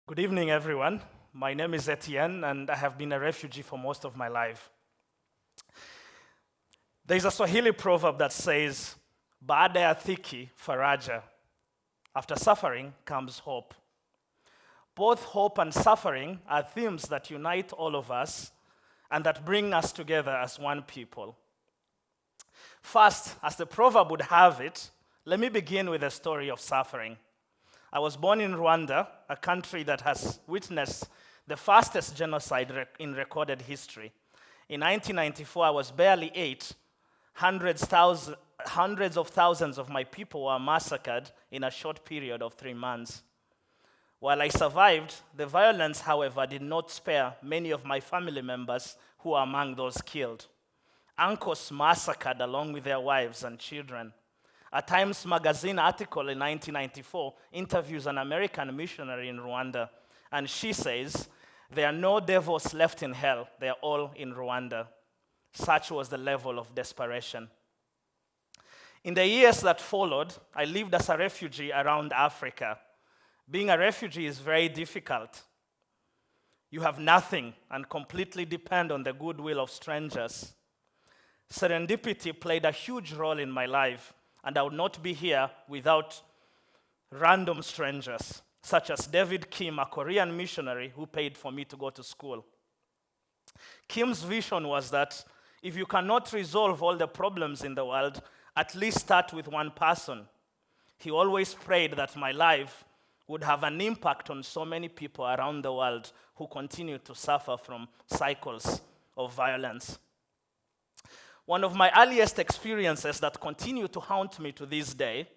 Good evening, everyone. My name is Etienne, and I have been a refugee for most of my life. There's a Swahili proverb that says, "Baada ya dhiki, faraja." After suffering comes hope. Both hope and suffering are themes that unite all of us and that bring us together as one people. First, as the proverb would have it, let me begin with a story of suffering. I was born in Rwanda, a country that has witnessed the fastest genocide in recorded history. In 1994, I was barely 8. Hundreds of thousands of my people were massacred in a short period of 3 months. While I survived, the violence, however, did not spare many of my family members who were among those killed. Uncles massacred along with their wives and children. A Times Magazine article in 1994 interviews an American missionary in Rwanda, and she says, "There are no devils left in hell, they are all in Rwanda." Such was the level of desperation. In the years that followed, I lived as a refugee around Africa. Being a refugee is very difficult. You have nothing and completely depend on the goodwill of strangers. Serendipity played a huge role in my life, and I would not be here without random strangers, such as David Kim, a Korean missionary who paid for me to go to school. Kim's vision was that if you cannot resolve all the problems in the world, at least start with one person. He always prayed that my life would have an impact on so many people around the world who continue to suffer from cycles of violence. One of my earliest experiences that continue to haunt me to this day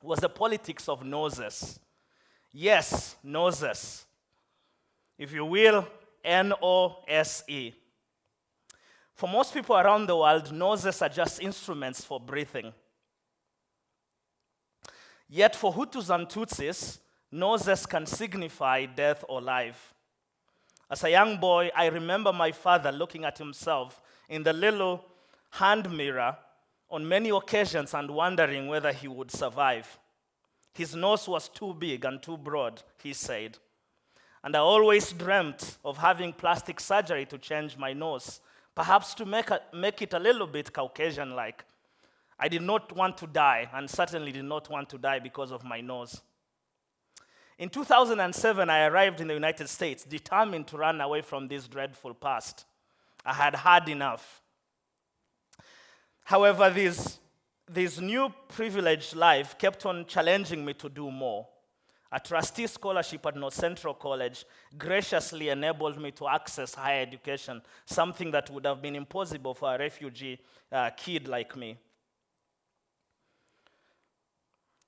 was the politics of noses. Yes, noses. If you will, N-O-S-E. For most people around the world, noses are just instruments for breathing. Yet for Hutus and Tutsis, noses can signify death or life. As a young boy, I remember my father looking at himself in the little hand mirror on many occasions and wondering whether he would survive. His nose was too big and too broad, he said. And I always dreamt of having plastic surgery to change my nose, perhaps to make it a little bit Caucasian-like. I did not want to die, and certainly did not want to die because of my nose. In 2007, I arrived in the United States, determined to run away from this dreadful past. I had had enough. However, this new privileged life kept on challenging me to do more. A trustee scholarship at North Central College graciously enabled me to access higher education, something that would have been impossible for a refugee kid like me.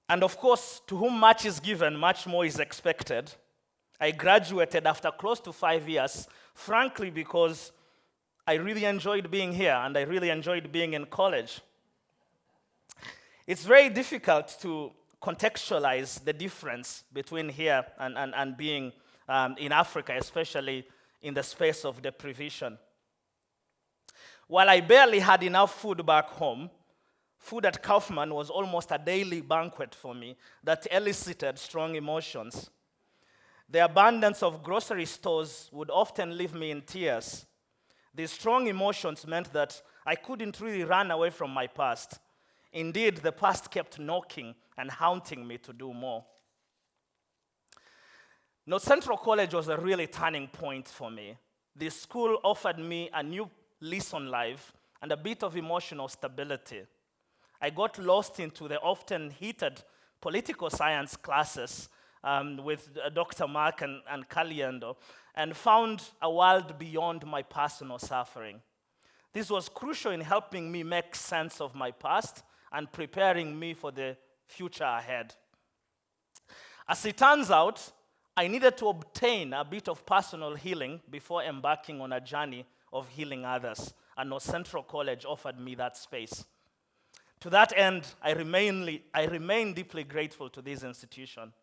And of course, to whom much is given, much more is expected. I graduated after close to 5 years, frankly, because I really enjoyed being here and I really enjoyed being in college. It's very difficult to contextualize the difference between here and being in Africa, especially in the space of deprivation. While I barely had enough food back home, food at Kaufman was almost a daily banquet for me that elicited strong emotions. The abundance of grocery stores would often leave me in tears. These strong emotions meant that I couldn't really run away from my past. Indeed, the past kept knocking and haunting me to do more. North Central College was a really turning point for me. This school offered me a new lease on life and a bit of emotional stability. I got lost into the often heated political science classes with Dr. Mark and Kaliendo, and found a world beyond my personal suffering. This was crucial in helping me make sense of my past and preparing me for the future ahead. As it turns out, I needed to obtain a bit of personal healing before embarking on a journey of healing others, and North Central College offered me that space. To that end, I remain deeply grateful to this institution.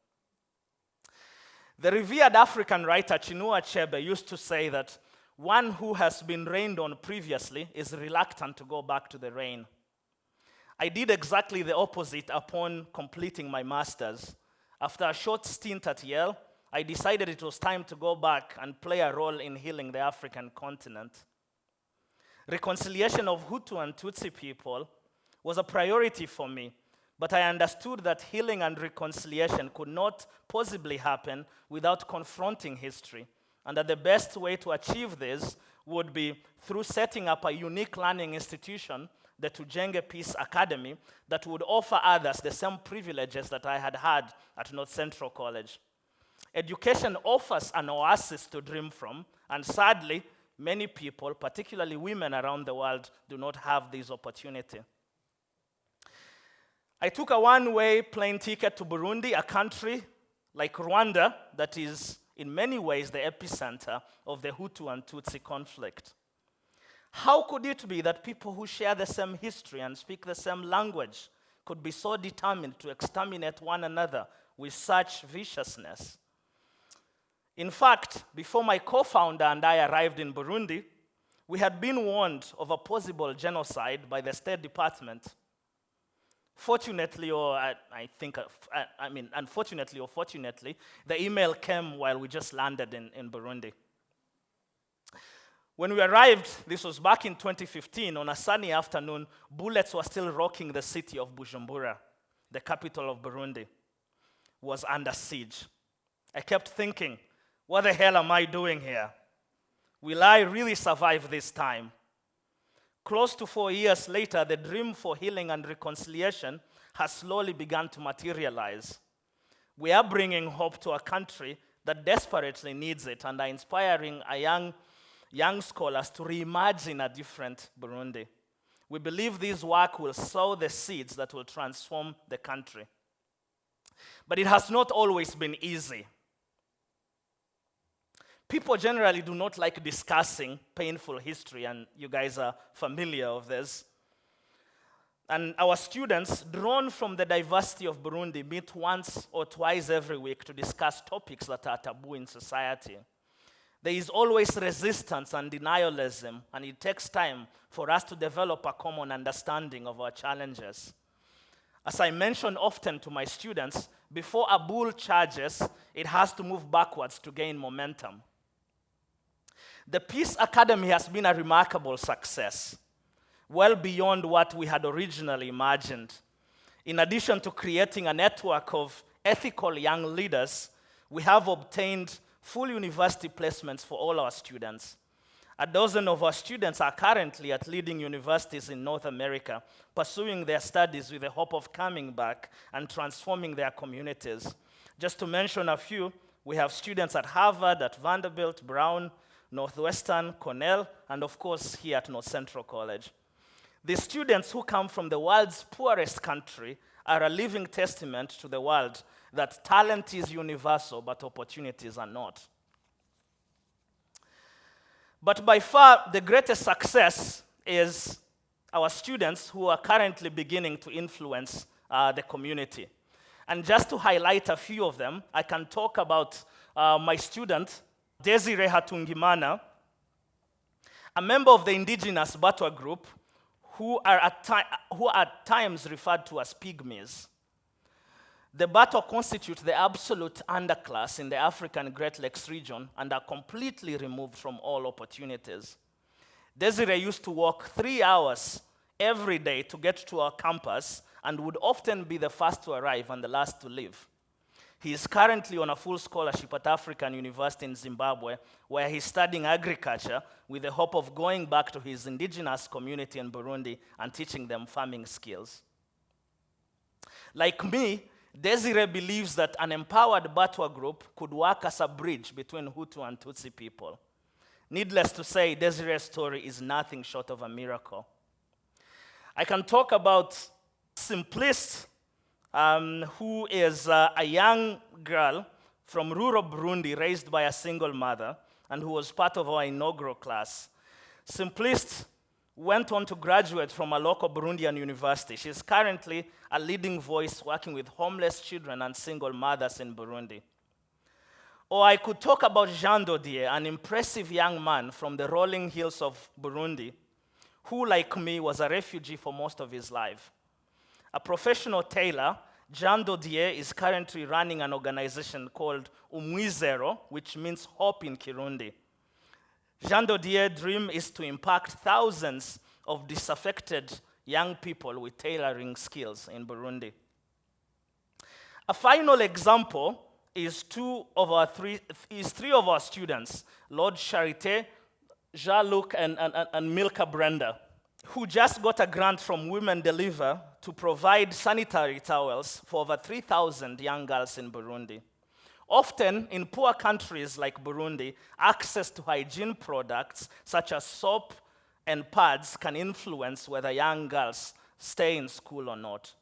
The revered African writer Chinua Achebe used to say that one who has been rained on previously is reluctant to go back to the rain. I did exactly the opposite upon completing my master's. After a short stint at Yale, I decided it was time to go back and play a role in healing the African continent. Reconciliation of Hutu and Tutsi people was a priority for me, but I understood that healing and reconciliation could not possibly happen without confronting history, and that the best way to achieve this would be through setting up a unique learning institution, the Tujenge Peace Academy, that would offer others the same privileges that I had had at North Central College. Education offers an oasis to dream from, and sadly, many people, particularly women around the world, do not have this opportunity. I took a one-way plane ticket to Burundi, a country like Rwanda that is in many ways the epicenter of the Hutu and Tutsi conflict. How could it be that people who share the same history and speak the same language could be so determined to exterminate one another with such viciousness? In fact, before my co-founder and I arrived in Burundi, we had been warned of a possible genocide by the State Department. Fortunately, unfortunately or fortunately, the email came while we just landed in Burundi. When we arrived, this was back in 2015, on a sunny afternoon, bullets were still rocking the city of Bujumbura, the capital of Burundi, was under siege. I kept thinking, what the hell am I doing here? Will I really survive this time? Close to 4 years later, the dream for healing and reconciliation has slowly begun to materialize. We are bringing hope to a country that desperately needs it and are inspiring young scholars to reimagine a different Burundi. We believe this work will sow the seeds that will transform the country. But it has not always been easy. People generally do not like discussing painful history, and you guys are familiar with this. And our students, drawn from the diversity of Burundi, meet once or twice every week to discuss topics that are taboo in society. There is always resistance and denialism, and it takes time for us to develop a common understanding of our challenges. As I mention often to my students, before a bull charges, it has to move backwards to gain momentum. The Peace Academy has been a remarkable success, well beyond what we had originally imagined. In addition to creating a network of ethical young leaders, we have obtained full university placements for all our students. A dozen of our students are currently at leading universities in North America, pursuing their studies with the hope of coming back and transforming their communities. Just to mention a few, we have students at Harvard, at Vanderbilt, Brown, Northwestern, Cornell, and of course here at North Central College. The students who come from the world's poorest country are a living testament to the world that talent is universal, but opportunities are not. But by far, the greatest success is our students who are currently beginning to influence the community. And just to highlight a few of them, I can talk about my student, Desiree Hatungimana, a member of the indigenous Batwa group, who are at times referred to as pygmies. The Batwa constitute the absolute underclass in the African Great Lakes region and are completely removed from all opportunities. Desiree used to walk 3 hours every day to get to our campus and would often be the first to arrive and the last to leave. He is currently on a full scholarship at African University in Zimbabwe, where he's studying agriculture with the hope of going back to his indigenous community in Burundi and teaching them farming skills. Like me, Desiree believes that an empowered Batwa group could work as a bridge between Hutu and Tutsi people. Needless to say, Desiree's story is nothing short of a miracle. I can talk about Simpliste, who is a young girl from rural Burundi raised by a single mother and who was part of our inaugural class. Simpliste went on to graduate from a local Burundian university. She's currently a leading voice working with homeless children and single mothers in Burundi. Or I could talk about Jean Dodier, an impressive young man from the rolling hills of Burundi, who, like me, was a refugee for most of his life. A professional tailor, Jean Dodier is currently running an organization called Umwizero, which means hope in Kirundi. Jean Dodier's dream is to impact thousands of disaffected young people with tailoring skills in Burundi. A final example is three of our students, Lord Charité, Jean-Luc, and Milka Brenda, who just got a grant from Women Deliver to provide sanitary towels for over 3,000 young girls in Burundi. Often, in poor countries like Burundi, access to hygiene products such as soap and pads can influence whether young girls stay in school or not.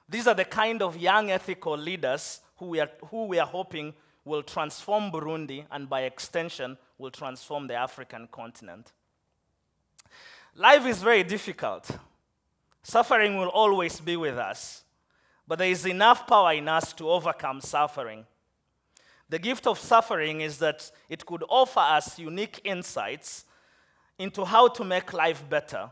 These are the kind of young ethical leaders who we are hoping will transform Burundi and by extension will transform the African continent. Life is very difficult. Suffering will always be with us, but there is enough power in us to overcome suffering. The gift of suffering is that it could offer us unique insights into how to make life better.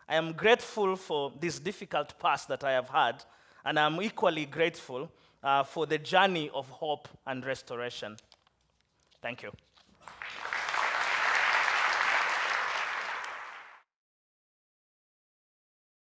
I am grateful for this difficult past that I have had, and I'm equally grateful for the journey of hope and restoration. Thank you.